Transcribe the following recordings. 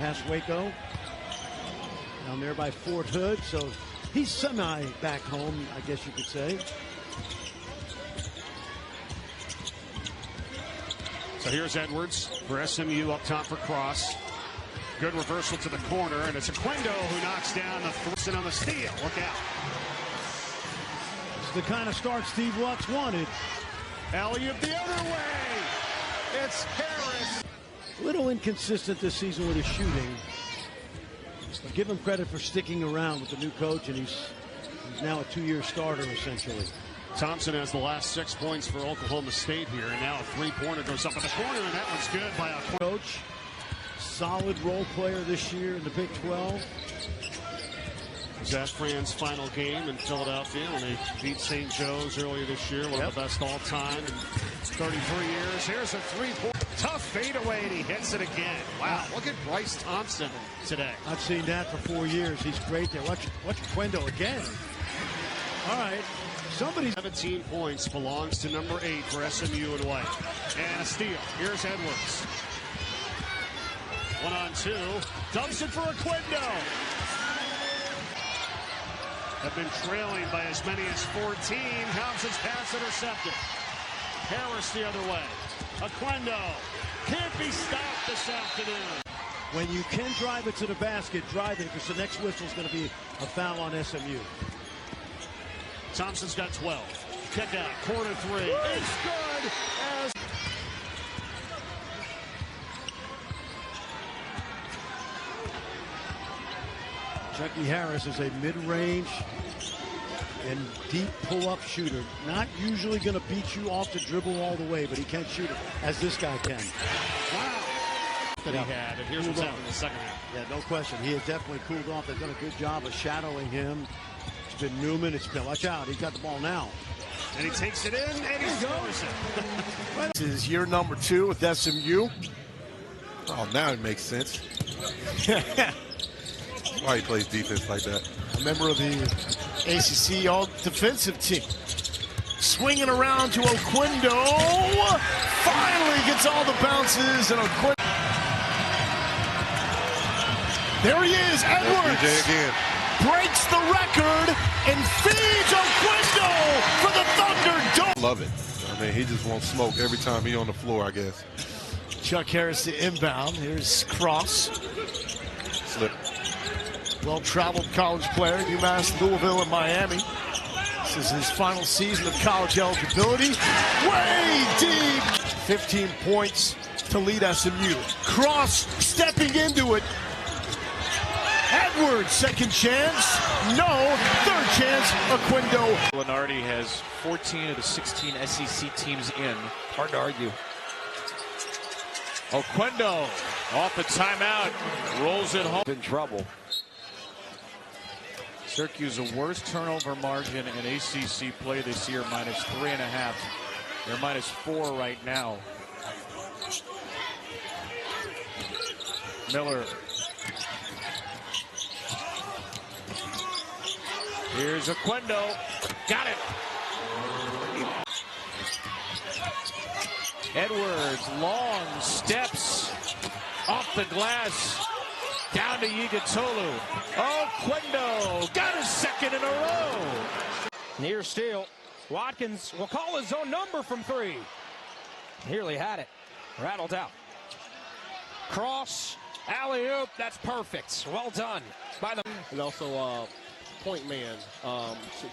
Past Waco, down there by Fort Hood, so he's semi back home, I guess you could say. So here's Edwards for SMU up top for Cross. Good reversal to the corner, and it's Oquendo who knocks down the thrust on the steal. Look out. It's the kind of start Steve Lux wanted. Alley-oop the other way. It's Harris. A little inconsistent this season with his shooting. But give him credit for sticking around with the new coach, and he's now a two-year starter, essentially. Thompson has the last 6 points for Oklahoma State here, and now a three-pointer goes up in the corner, and that one's good by a coach. Solid role player this year in the Big 12. Zach Fran's final game in Philadelphia when they beat St. Joe's earlier this year, one of the best all time in 33 years. Here's a three-point tough fadeaway, and he hits it again. Wow, look at Bryce Thompson today. I've seen that for 4 years. He's great there. Watch Oquendo again. All right. 17 points belongs to number 8 for SMU and White. And a steal. Here's Edwards. 1-on-2. Dumps it for Oquendo. Have been trailing by as many as 14. Thompson's pass intercepted. Harris the other way. Oquendo can't be stopped this afternoon. When you can drive it to the basket, drive it, because the next whistle is going to be a foul on SMU. Thompson's got 12. Kick out, corner three. It's good as... Chucky Harris is a mid-range and deep pull-up shooter. Not usually going to beat you off the dribble all the way, but he can shoot it, as this guy can. Wow. That he had, and here's what's happened in the second half. Yeah, no question. He has definitely cooled off. They've done a good job of shadowing him. It's been Newman. It's been, watch out, he's got the ball now. And he takes it in, and he scores it. This is year number 2 with SMU. Oh, now it makes sense. Why he plays defense like that. A member of the ACC all-defensive team. Swinging around to Oquendo. Finally gets all the bounces, and Oquendo. There he is, Edwards. again. Breaks the record and feeds Oquendo for the Thunder. Don't Love it. I mean, he just wants smoke every time he's on the floor, I guess. Chuck Harris to inbound. Here's Cross. Slip. Well-traveled college player, UMass, Louisville, and Miami. This is his final season of college eligibility. Way deep. 15 points to lead SMU. Cross stepping into it. Edwards, second chance. No, third chance. Oquendo. Lenardi has 14 of the 16 SEC teams in. Hard to argue. Oquendo off the timeout. Rolls it home. In trouble. Syracuse, the worst turnover margin in ACC play this year, -3.5. They're -4 right now. Miller. Here's Oquendo. Got it. Edwards, long steps off the glass. Down to Yigatolu. Oquendo got his second in a row. Near steal. Watkins will call his own number from 3. Nearly had it. Rattled out. Cross. Alley-oop. That's perfect. Well done by the... And also Point Man.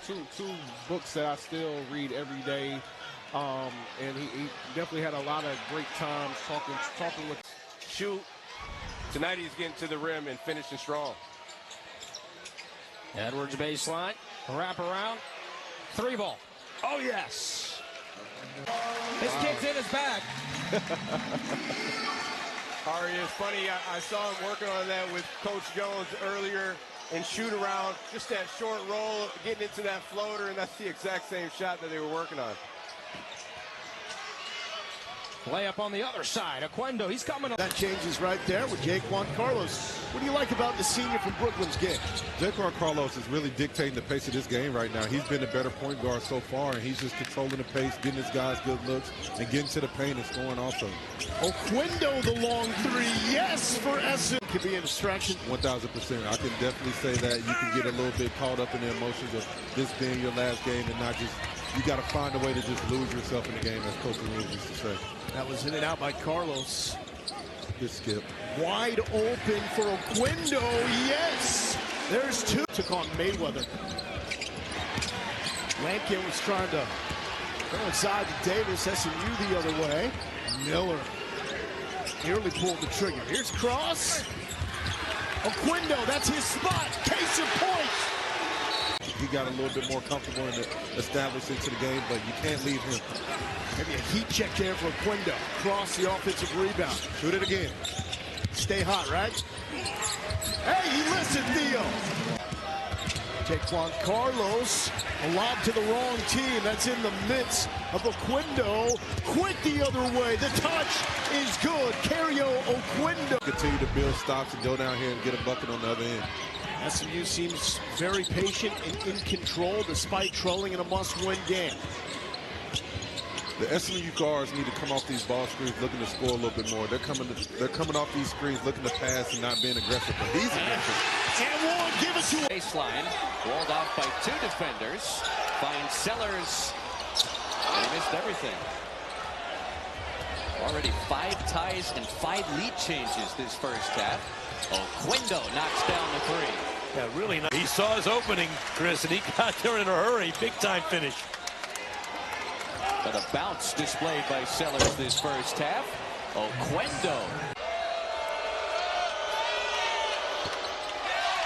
Two books that I still read every day. And he definitely had a lot of great times talking with... Shoot. Tonight he's getting to the rim and finishing strong. Edwards baseline. Wrap around. 3-ball. Oh, yes. This kid's in his bag. Ari, it's funny. I saw him working on that with Coach Jones earlier and shoot around. Just that short roll, getting into that floater, and that's the exact same shot that they were working on. Layup on the other side. Oquendo, he's coming up. That changes right there with Jake Juan Carlos. What do you like about the senior from Brooklyn's game? Carlos is really dictating the pace of this game right now. He's been the better point guard so far, and he's just controlling the pace, getting his guys good looks, and getting to the paint and scoring also. Oquendo, the long three, yes, for SMU. Could be a distraction. 1,000%. I can definitely say that. You can get a little bit caught up in the emotions of this being your last game and not just, you got to find a way to just lose yourself in the game, as Coach Williams used to say. That was in and out by Carlos. Good skip. Wide open for Oquendo, yes! There's two. Took on Mayweather. Lampkin was trying to go inside to Davis, SMU the other way. Miller nearly pulled the trigger. Here's Cross. Oquendo, that's his spot. Case in point. He got a little bit more comfortable in establishing into the game, but you can't leave him. Maybe a heat check there for Oquendo. Cross the offensive rebound. Shoot it again. Stay hot, right? Hey, he listened, Theo. Take Juan Carlos. A lob to the wrong team. That's in the midst of Oquendo. Quick the other way. The touch is good. Kario Oquendo. Continue to build stops and go down here and get a bucket on the other end. SMU seems very patient and in control despite trolling in a must-win game. The SMU guards need to come off these ball screens looking to score a little bit more. They're coming off these screens looking to pass and not being aggressive. But he's aggressive. And one, give it to him. Baseline, walled off by two defenders. Finds Sellers. And he missed everything. Already 5 ties and 5 lead changes this first half. Oquendo knocks down the three. Yeah, really nice. He saw his opening, Chris, and he got there in a hurry. Big time finish. But a bounce displayed by Sellers this first half. Oquendo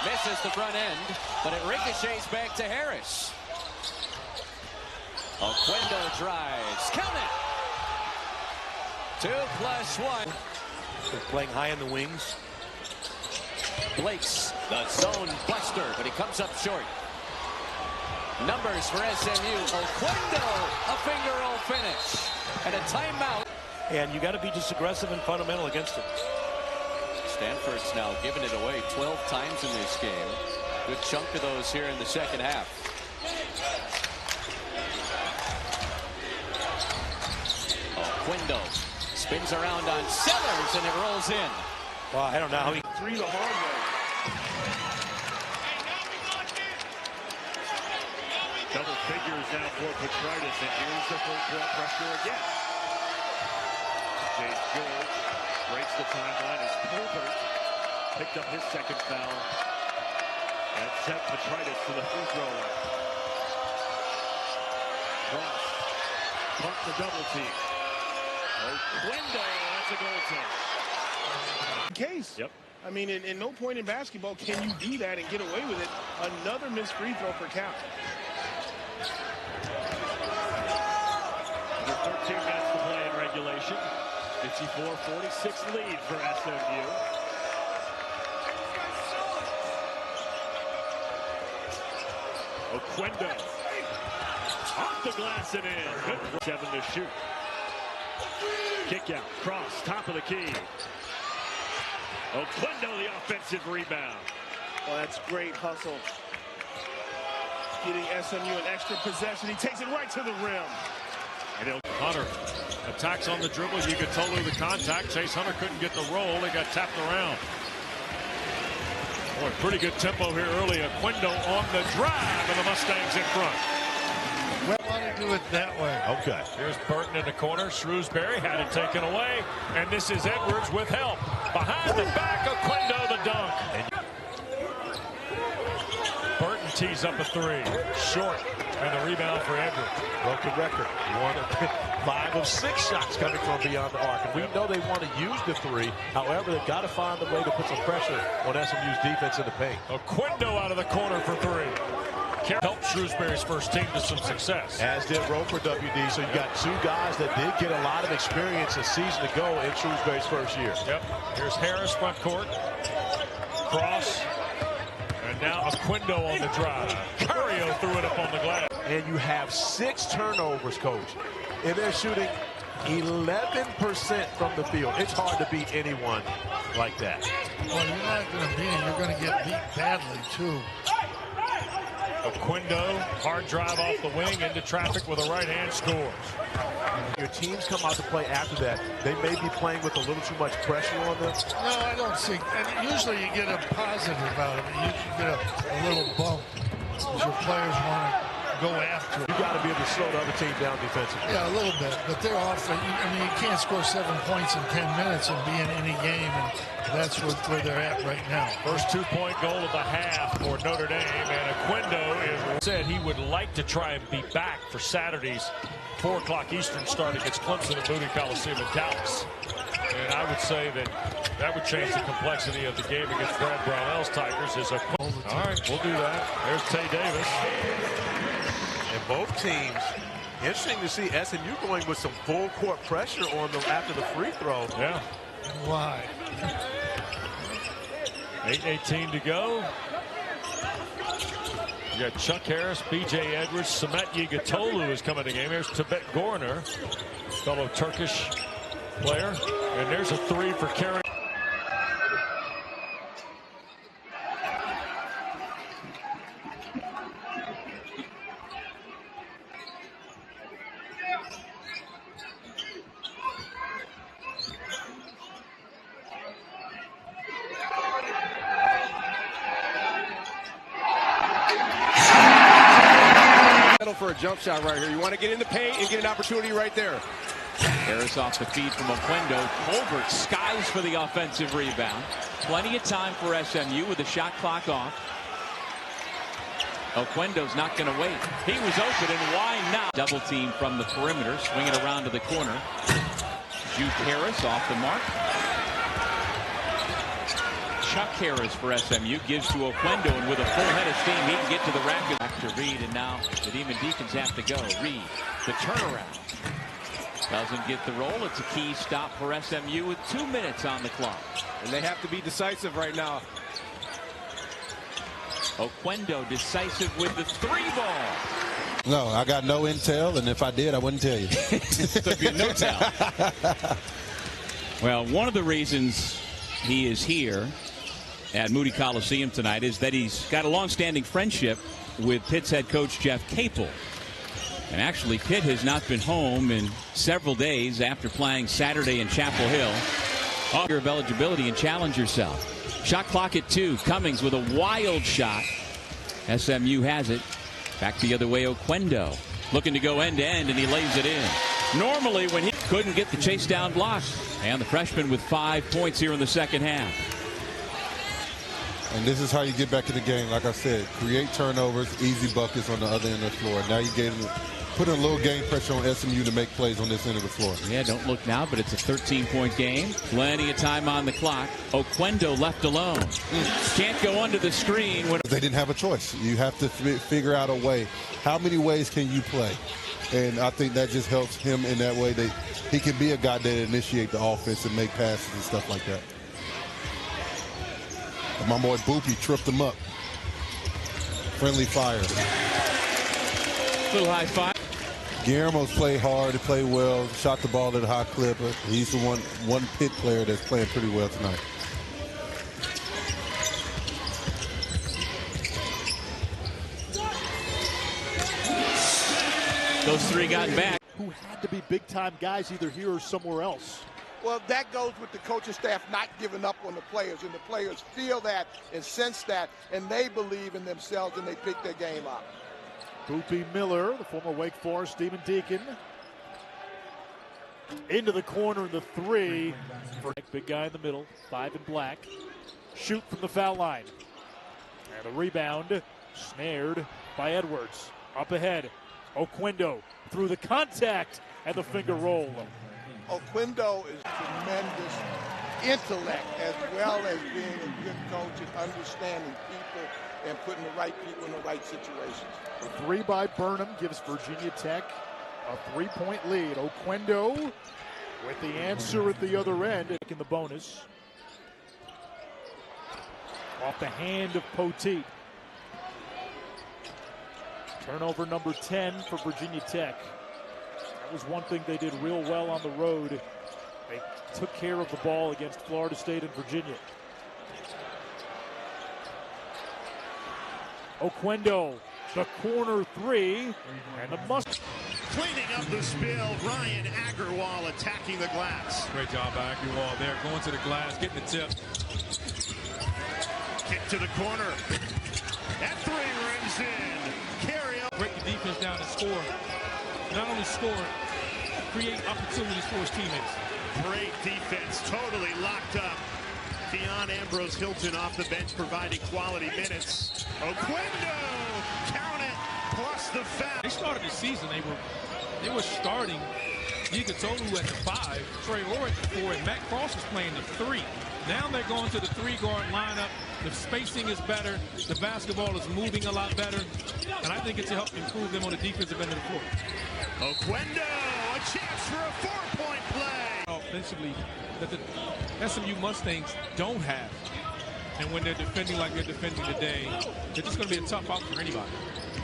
misses the front end, but it ricochets back to Harris. Oquendo drives. Count it. 2+1. They're playing high in the wings. Blake's the zone buster, but he comes up short. Numbers for SMU. Oquendo, a finger roll finish. And a timeout. And you got to be just aggressive and fundamental against it. Stanford's now given it away 12 times in this game. Good chunk of those here in the second half. Oquendo spins around on Sellers, and it rolls in. Well, I don't know how he... 3 the hard way. Double figures now for Petritis, and here's the full court pressure again. James George breaks the timeline as Colbert picked up his second foul and sent Petritis to the free throw line. Cross, pump the double team. Oquendo, that's a goaltender. Case. Yep. I mean, in no point in basketball can you do that and get away with it. Another missed free throw for count. Under 13 minutes to play in regulation. 54-46 lead for SMU. Oquendo. Off the glass and in. Good. 7 to shoot. Kick out. Cross. Top of the key. Oquendo the offensive rebound. Well, that's great hustle. Getting SMU an extra possession. He takes it right to the rim. And Hunter attacks on the dribble. Yugitolu the contact. Chase Hunter couldn't get the roll. They got tapped around. Boy, pretty good tempo here early. Oquendo on the drive, and the Mustangs in front. Well, why don't you do it that way? Okay. Here's Burton in the corner. Shrewsbury had it taken away. And this is Edwards with help. Behind the back, Oquendo the dunk. Burton tees up a 3. Short. And the rebound for Edwards. Broken record. 1 of 5 of 6 shots coming from beyond the arc. And we know they want to use the 3. However, they've got to find a way to put some pressure on SMU's defense in the paint. Oquendo out of the corner for 3. Helped Shrewsbury's first team to some success. As did Rowe for WD. So you got 2 guys that did get a lot of experience a season ago in Shrewsbury's first year. Yep. Here's Harris front court. Cross. And now Oquendo on the drive. Kario threw it up on the glass. And you have 6 turnovers, coach. And they're shooting 11% from the field. It's hard to beat anyone like that. Well, you're not going to be, you're going to get beat badly, too. Oquendo, hard drive off the wing into traffic with a right hand scores. Your teams come out to play after that. They may be playing with a little too much pressure on them. No, I don't think. And usually you get a positive out of it. You get a little bump because your players want to go after it. You got to be able to slow the other team down defensively. Yeah, a little bit. But they're often, I mean, you can't score 7 points in 10 minutes and be in any game. And that's where they're at right now. First 2-point goal of the half for Notre Dame. And Oquendo said he would like to try and be back for Saturday's 4 o'clock Eastern start against Clemson at Moody Coliseum in Dallas. And I would say that would change the complexity of the game against Brad Brownell's Tigers. All right, we'll do that. There's Tay Davis. And both teams, interesting to see SMU going with some full court pressure on them after the free throw. Yeah. Why? 8:18 to go. You got Chuck Harris, B.J. Edwards, Samet Yigatolu is coming to the game. Here's Tibet Gorner, fellow Turkish player. And there's a 3 for Kario. For a jump shot right here. You want to get in the paint and get an opportunity right there. Harris off the feed from Oquendo. Colbert skies for the offensive rebound. Plenty of time for SMU with the shot clock off. Oquendo's not going to wait. He was open, and why not? Double team from the perimeter, swing it around to the corner. Juke Harris off the mark. Chuck Harris for SMU gives to Oquendo, and with a full head of steam, he can get to the rack. Back to Reed, and now the Demon Deacons have to go. Reed, the turnaround. Doesn't get the roll. It's a key stop for SMU with 2 minutes on the clock. And they have to be decisive right now. Oquendo decisive with the 3-ball. No, I got no intel, and if I did, I wouldn't tell you. No tell. Well, one of the reasons he is here at Moody Coliseum tonight is that he's got a long-standing friendship with Pitt's head coach Jeff Capel. And actually, Pitt has not been home in several days after playing Saturday in Chapel Hill. Year of eligibility and challenge yourself. Shot clock at 2. Cummings with a wild shot. SMU has it. Back the other way, Oquendo. Looking to go end-to-end, and he lays it in. Normally, when he couldn't get the chase down block. And the freshman with 5 points here in the second half. And this is how you get back in the game. Like I said, create turnovers, easy buckets on the other end of the floor. Now you put a little game pressure on SMU to make plays on this end of the floor. Yeah, don't look now, but it's a 13-point game. Plenty of time on the clock. Oquendo left alone. Can't go under the screen. They didn't have a choice. You have to figure out a way. How many ways can you play? And I think that just helps him in that way. That he can be a guy that initiate the offense and make passes and stuff like that. And my boy Boopy tripped him up. Friendly fire. Little high five. Guillermo's played hard, he played well, shot the ball at a high clip. He's the one Pitt player that's playing pretty well tonight. Those 3 got back. Who had to be big-time guys either here or somewhere else. Well, that goes with the coaching staff not giving up on the players, and the players feel that and sense that, and they believe in themselves, and they pick their game up. Boopy Miller, the former Wake Forest Demon Deacon, into the corner, the 3 for big guy in the middle, 5 in black. Shoot from the foul line, and a rebound snared by Edwards. Up ahead, Oquendo through the contact and the finger roll. Oquendo is tremendous intellect as well as being a good coach and understanding people and putting the right people in the right situations. A 3 by Burnham gives Virginia Tech a 3-point lead. Oquendo with the answer at the other end in the bonus. Off the hand of Poteet. Turnover number 10 for Virginia Tech. That was one thing they did real well on the road. They took care of the ball against Florida State and Virginia. Oquendo, the corner three, and the must. Cleaning up the spill, Ryan Agarwal attacking the glass. Great job by Agarwal there, going to the glass, getting the tip. Kick to the corner. That three rims in. Kario. Break the defense down and score. Not only score, create opportunities for his teammates. Great defense, totally locked up. Deion Ambrose Hilton off the bench providing quality minutes. Oquendo, count it, plus the foul. They started the season, they were starting Gigatolu at the 5, Trey Orr at the 4, and Matt Cross was playing the 3. Now they're going to the 3-guard lineup. The spacing is better. The basketball is moving a lot better. And I think it's to help improve them on the defensive end of the floor. Oquendo, a chance for a 4-point play. Offensively, that the SMU Mustangs don't have. And when they're defending like they're defending today, they're just going to be a tough out for anybody.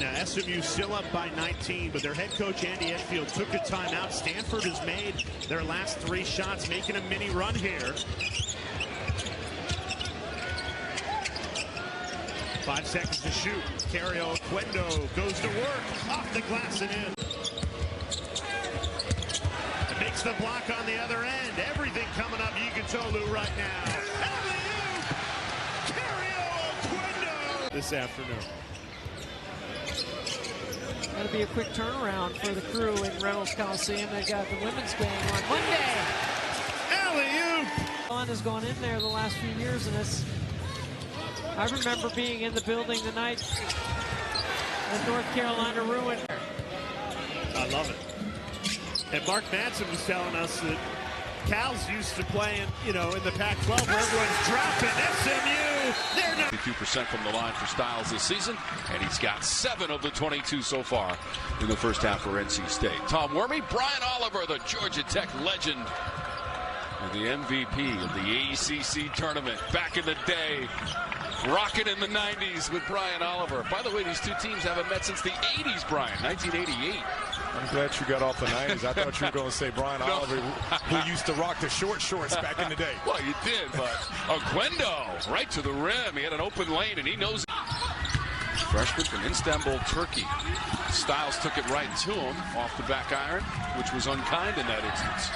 Now, SMU still up by 19, but their head coach, Andy Edfield, took a timeout. Stanford has made their last 3 shots, making a mini run here. 5 seconds to shoot. Kario Oquendo goes to work, off the glass and in. It makes the block on the other end. Everything coming up Gigatolu right now. Kario Oquendo this afternoon. That'll be a quick turnaround for the crew in Reynolds Coliseum. They got the women's game on Monday. Alley-oop! One has gone in there the last few years, and it's. I remember being in the building the night that North Carolina ruined. I love it. And Mark Manson was telling us that Cal's used to playing, in the Pac-12 where everyone's dropping. SMU, they're not. 52% from the line for Styles this season, and he's got 7 of the 22 so far in the first half for NC State. Tom Wormy, Brian Oliver, the Georgia Tech legend, and the MVP of the ACC tournament back in the day. Rocking in the 90s with Brian Oliver. By the way, these two teams haven't met since the 80s, Brian, 1988. I'm glad you got off the 90s. I thought you were going to say Brian Oliver, who used to rock the short shorts back in the day. Well, you did, but Oquendo, right to the rim. He had an open lane, and he knows it. Freshman from Istanbul, Turkey. Styles took it right to him off the back iron, which was unkind in that instance.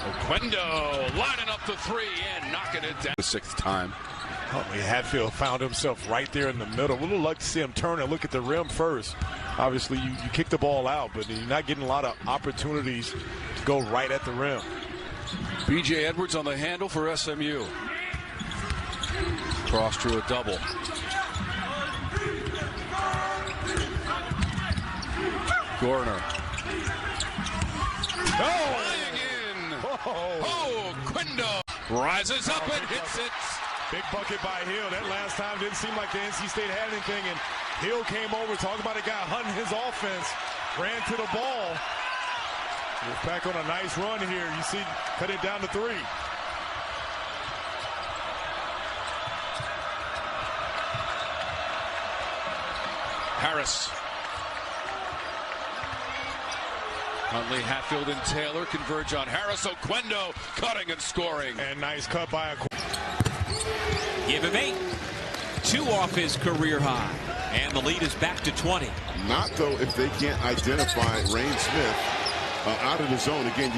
Oquendo lining up the 3 and knocking it down. The 6th time. Huntley Hatfield found himself right there in the middle. A little lucky to see him turn and look at the rim first. Obviously, you kick the ball out, but you're not getting a lot of opportunities to go right at the rim. B.J. Edwards on the handle for SMU. Cross to a double. Gorner. Flying in. Oh, Oquendo rises up and hits it. Big bucket by Hill. That last time didn't seem like the NC State had anything, and Hill came over, talking about a guy hunting his offense, ran to the ball. We're back on a nice run here. You see, cut it down to 3. Harris. Huntley, Hatfield, and Taylor converge on Harris. Oquendo cutting and scoring. And nice cut by Oquendo. Give him 8. 2 off his career high. And the lead is back to 20. Not, though, if they can't identify Rain Smith out of the zone. Again,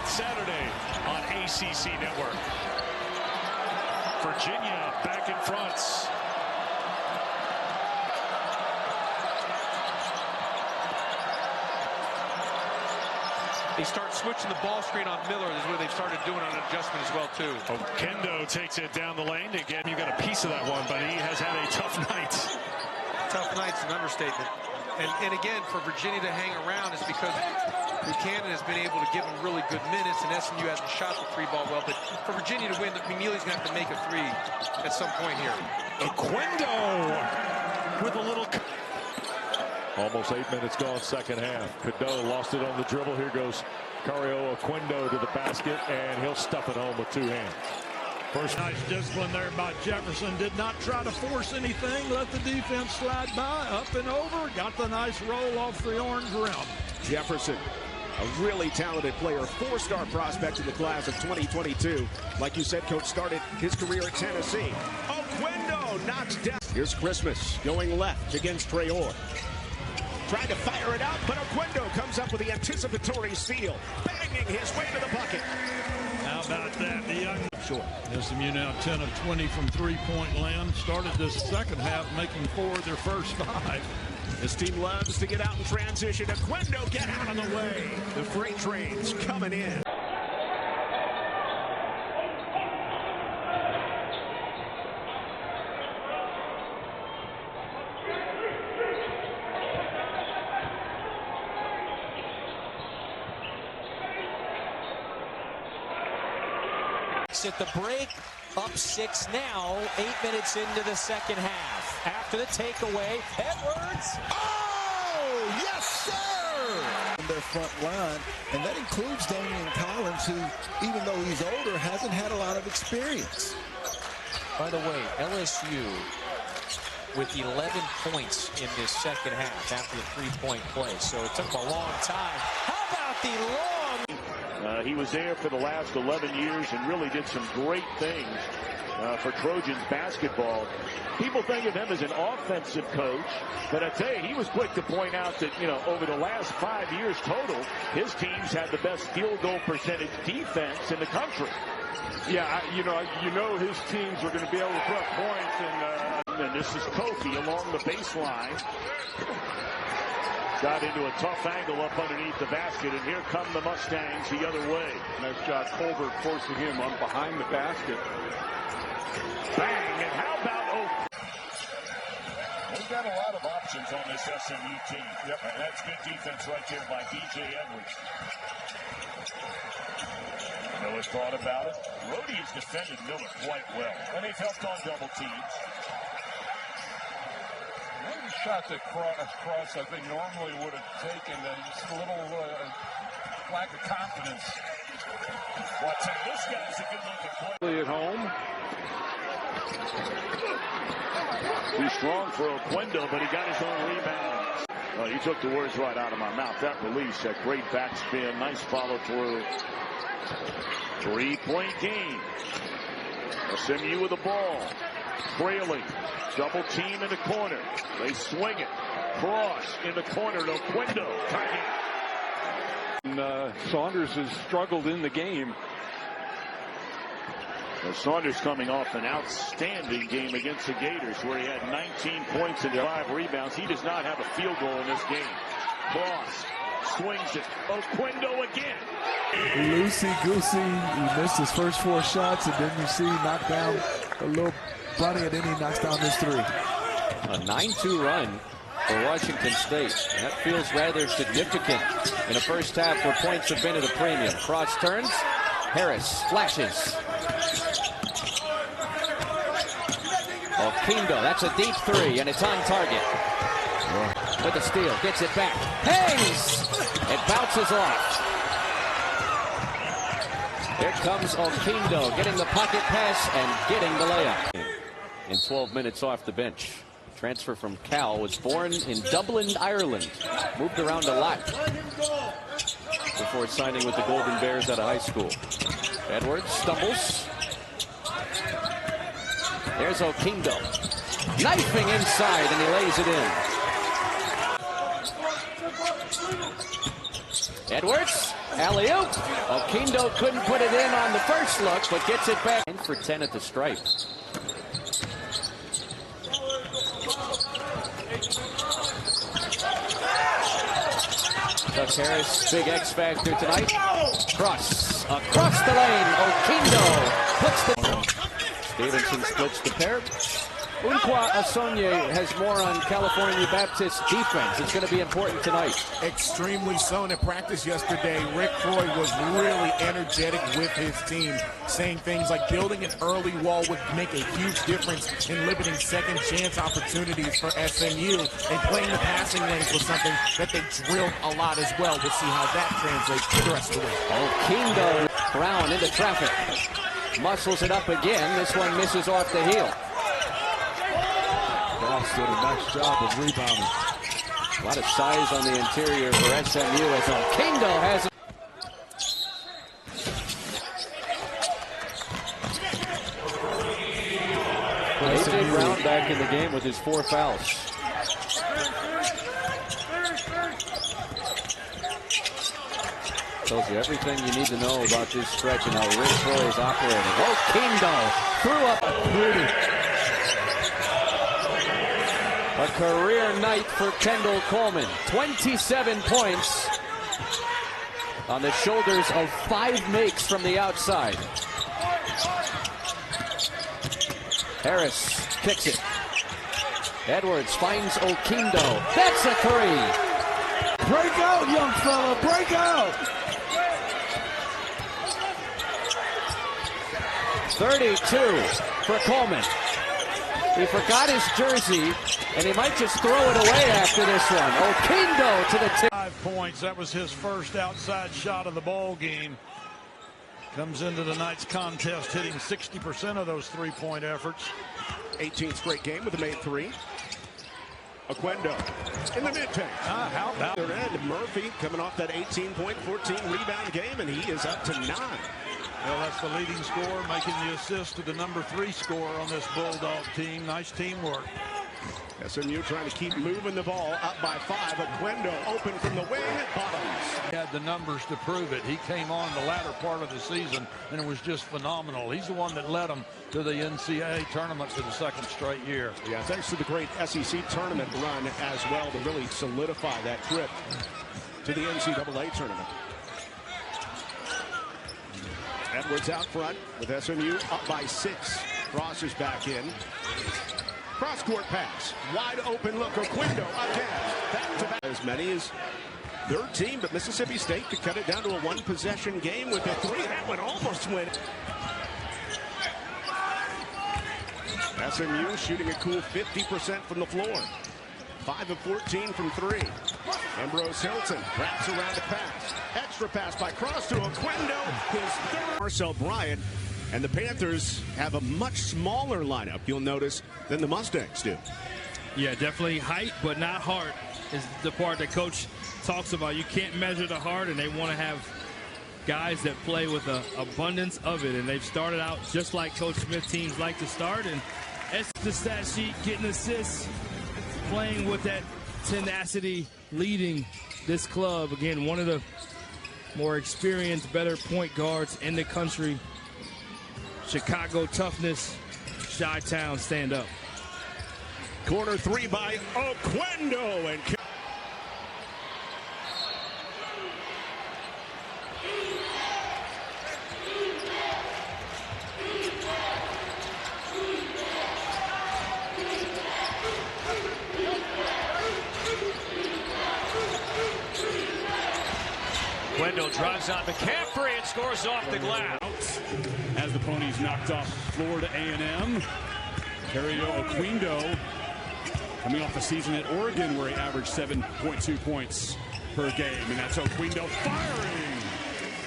Saturday on ACC Network. Virginia back in front. They start switching the ball screen on Miller. This is what they've started doing on adjustment as well, too. Oquendo takes it down the lane. Again, you got a piece of that one, but he has had a tough night. Tough night's an understatement. And again, for Virginia to hang around is because Buchanan has been able to give them really good minutes, and SMU hasn't shot the three ball well. But for Virginia to win, McNeely's going to have to make a three at some point here. Oquendo with a little... Almost 8 minutes gone, second half. Cadeau lost it on the dribble. Here goes Kario Oquendo to the basket, and he'll stuff it home with two hands. First nice discipline there by Jefferson. Did not try to force anything. Let the defense slide by, up and over. Got the nice roll off the orange rim. Jefferson, a really talented player, four-star prospect in the class of 2022. Like you said, Coach, started his career at Tennessee. Oquendo knocks down. Here's Christmas going left against Traore. Tried to fire it out, but Oquendo comes up with the anticipatory steal, banging his way to the bucket. How about that? The young short. SMU now 10 of 20 from three-point land. Started this second half making 4 of their first 5. This team loves to get out in transition. Oquendo, get out of the way. The freight train's coming in. At the break, up 6 now, 8 minutes into the second half. After the takeaway, Edwards. Oh, yes, sir! On their front line, and that includes Damian Collins, who, even though he's older, hasn't had a lot of experience. By the way, LSU with 11 points in this second half after the three-point play. So it took a long time. How about the long... He was there for the last 11 years and really did some great things for Trojans basketball. People think of him as an offensive coach, but I tell you, he was quick to point out that, you know, over the last 5 years total, his teams had the best field goal percentage defense in the country. Yeah, you know his teams are going to be able to put up points, and this is Kofi along the baseline. Got into a tough angle up underneath the basket, and here come the Mustangs the other way. Nice job, Colbert forcing him on behind the basket. Bang, and how about They've got a lot of options on this SMU team. Yep. And that's good defense right there by B.J. Edwards. Miller's thought about it. Rhodey has defended Miller quite well, and they've helped on double teams. One shot that Cross, I think, normally would have taken, just a little lack of confidence. Watson, this guy's a good-looking player. At home. too strong for Oquendo, but he got his own rebound. Oh, you took the words right out of my mouth. That release, that great backspin, nice follow through. 3-point game. SMU with the ball. Trailing. Double team in the corner. They swing it. Cross in the corner to Oquendo. Saunders has struggled in the game. Saunders coming off an outstanding game against the Gators where he had 19 points and 5 rebounds. He does not have a field goal in this game. Cross swings it. Oquendo again. Loosey-goosey. He missed his first 4 shots, and then you see knocked down a little bunny, and then he knocks down this 3. A 9-2 run for Washington State. That feels rather significant in a first half where points have been at a premium. Cross turns. Harris flashes. Oquendo, that's a deep 3, and it's on target. With the steal, gets it back. Hangs! It bounces off. Here comes Oquendo, getting the pocket pass and getting the layup. In 12 minutes off the bench. Transfer from Cal, was born in Dublin, Ireland. Moved around a lot before signing with the Golden Bears out of high school. Edwards stumbles. There's Oquendo. Knifing inside, and he lays it in. Edwards Alley-oop. Oquendo couldn't put it in on the first look, but gets it back. In for 10 at the stripe. Chuck Harris, big X factor tonight. Cross across the lane. Oquendo puts the. Stevenson splits the pair. Unqua Asonye has more on California Baptist defense. It's going to be important tonight. Extremely so. In practice yesterday, Rick Croy was really energetic with his team, saying things like building an early wall would make a huge difference in limiting second chance opportunities for SMU, and playing the passing lanes was something that they drilled a lot as well. We'll see how that translates the rest of the way. Oquendo, Brown into traffic. Muscles it up again. This one misses off the heel. Ross did a nice job of rebounding. A lot of size on the interior for SMU as Oquendo has it. A.J. Brown back in the game with his 4 fouls. Tells you everything you need to know about this stretch and how Rick Croy is operating. Oquendo threw up Rudy. A career night for Kendall Coleman. 27 points on the shoulders of 5 makes from the outside. Harris kicks it. Edwards finds Oquendo. That's a 3. Break out, young fella. Break out. 32 for Coleman. He forgot his jersey, and he might just throw it away after this one. Oquendo to the tip. 5 points. That was his first outside shot of the ball game. Comes into tonight's contest hitting 60% of those 3-point efforts. 18th straight game with a made 3. Oquendo in the mid-tank. How about their end? Murphy coming off that 18-point, 14-rebound game, and he is up to 9. Well, that's the leading scorer, making the assist to the number 3 scorer on this Bulldog team. Nice teamwork. SMU trying to keep moving the ball up by 5. Oquendo open from the wing, bottoms. He had the numbers to prove it. He came on the latter part of the season, and it was just phenomenal. He's the one that led them to the NCAA tournament for the 2nd straight year. Yeah, thanks to the great SEC tournament run as well to really solidify that trip to the NCAA tournament. Edwards out front with SMU up by 6. Cross is back in. Cross-court pass. Wide open look. Oquendo again. Back to back. As many as their team, but Mississippi State could cut it down to a 1-possession game with a 3. That one almost went. SMU shooting a cool 50% from the floor. 5 of 14 from 3. Ambrose Hilton wraps around the pass. Extra pass by Cross to Oquendo. His 3rd. Marcel Bryant. And the Panthers have a much smaller lineup, you'll notice, than the Mustangs do. Yeah, definitely height, but not heart is the part that Coach talks about. You can't measure the heart, and they want to have guys that play with an abundance of it. And they've started out just like Coach Smith teams like to start. And that's the stat sheet, getting assists, playing with that tenacity, leading this club. Again, one of the more experienced, better point guards in the country. Chicago toughness, Chi-Town stand up. Corner 3 by Oquendo. And Oquendo drives on McCaffrey and scores off the glass. As the Ponies knocked off Florida A&M. Kario Oquendo coming off the season at Oregon where he averaged 7.2 points per game. And that's Oquendo firing.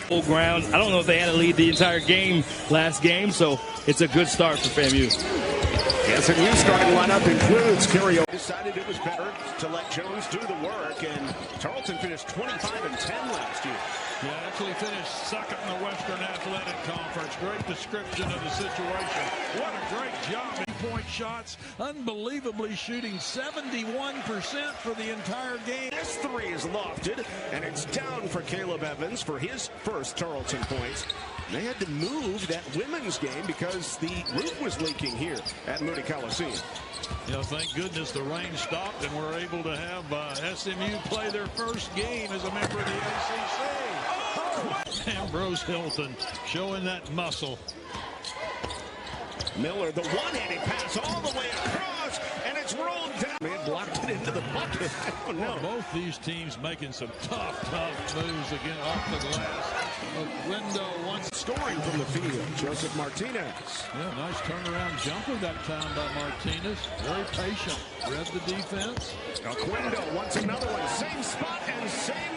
Full ground. I don't know if they had to lead the entire game last game, so it's a good start for FAMU. SMU starting lineup includes Kario. decided it was better to let Jones do the work, and Tarleton finished 25-10 last year. Yeah, actually finished second in the Western Athletic Conference. Great description of the situation. What a great job. Point shots, unbelievably shooting 71% for the entire game. This three is lofted, and it's down for Caleb Evans for his first Tarleton points. They had to move that women's game because the roof was leaking here at Moody Coliseum. You know, thank goodness the rain stopped and we're able to have SMU play their first game as a member of the ACC. Ambrose Hilton showing that muscle. Miller, the one-handed pass all the way across, and it's rolled down. Man blocked it into the bucket. Oh, no. Both these teams making some tough moves again off the glass. Oquendo once scoring from the field. Joseph Martinez. Yeah, nice turnaround jumper that time by Martinez. Very patient. Read the defense. Oquendo wants another one. Same spot and same